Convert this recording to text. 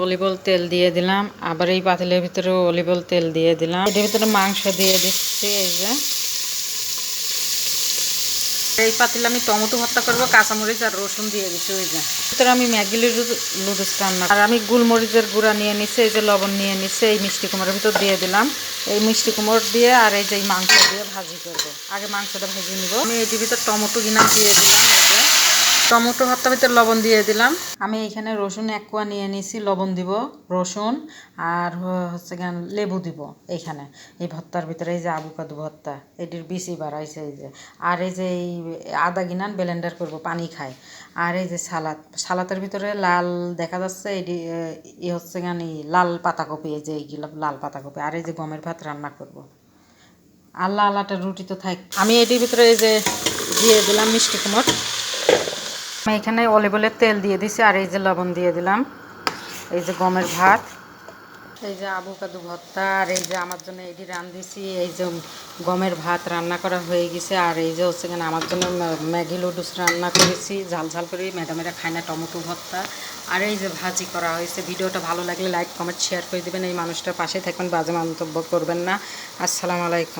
Olive oil তেল দিয়ে দিলাম, আবার এই পাতিলের ভিতরে অলিভ অয়েল তেল দিয়ে দিলাম। এর ভিতরে মাংস দিয়ে দিচ্ছি। এই পাতিলে আমি টমেটো ভর্তা করবো, কাঁচামরিচ আর রসুন দিয়ে দিচ্ছি। ওই যে ভিতরে আমি ম্যাগি লুডুস রান্না, আর আমি গোলমরিচের গুঁড়া নিয়ে নিচ্ছি, এই যে লবণ নিয়ে নিচ্ছি, এই মিষ্টি কুমড়োর ভিতর দিয়ে দিলাম। এই মিষ্টি কুমড়ো দিয়ে আর এই যে মাংস দিয়ে ভাজি করবো। আগে মাংসটা ভেজে নিব। আমি এর ভিতর টমেটো কিনা দিয়ে দিলাম। এই যে টমেটো ভর্তার ভিতরে লবণ দিয়ে দিলাম। আমি এখানে রসুন 1 কোয়া নিয়ে নিয়েছি, লবণ দিব, রসুন আর হচ্ছে গান লেবু দিব এইখানে এই ভর্তার ভিতরে। এই যে আভোকাডো ভর্তা, এটির বিচি বাড়াইছে। এই যে আর এই যে এই আদা গিনান ব্লেন্ডার করব, পানি খায়। আর এই যে সালাতের ভিতরে লাল দেখা যাচ্ছে, এটি হচ্ছে গান লাল পাতাকপি। এই যে এইগুলো লাল পাতাকপি। আর এই যে গমের ভাত রান্না করব। আল্লাহ আল্লাহটা রুটি তো থাক। আমি এটির ভিতরে এই যে দিয়ে দিলাম মিষ্টি কুমড়। আমি এখানে অলিভ অয়েলের তেল দিয়ে দিছি, আর এই যে লবণ দিয়ে দিলাম। এই যে গমের ভাত, এই যে আভোকাডো ভর্তা, আর এই যে আমার জন্য এটি দিছি। এই যে গমের ভাত রান্না করা হয়ে গেছে। আর এই যে হচ্ছে কিনা আমার জন্য ম্যাগি লুডুস রান্না করেছি, ঝাল ঝাল করে। ম্যাডামেরা খায় না টমেটো ভর্তা। আর এই যে ভাজি করা হয়েছে। ভিডিওটা ভালো লাগলে লাইক কমেন্ট শেয়ার করে দেবেন। এই মানুষটার পাশে থাকবেন, বাজে মন্তব্য করবেন না। আসসালামু আলাইকুম।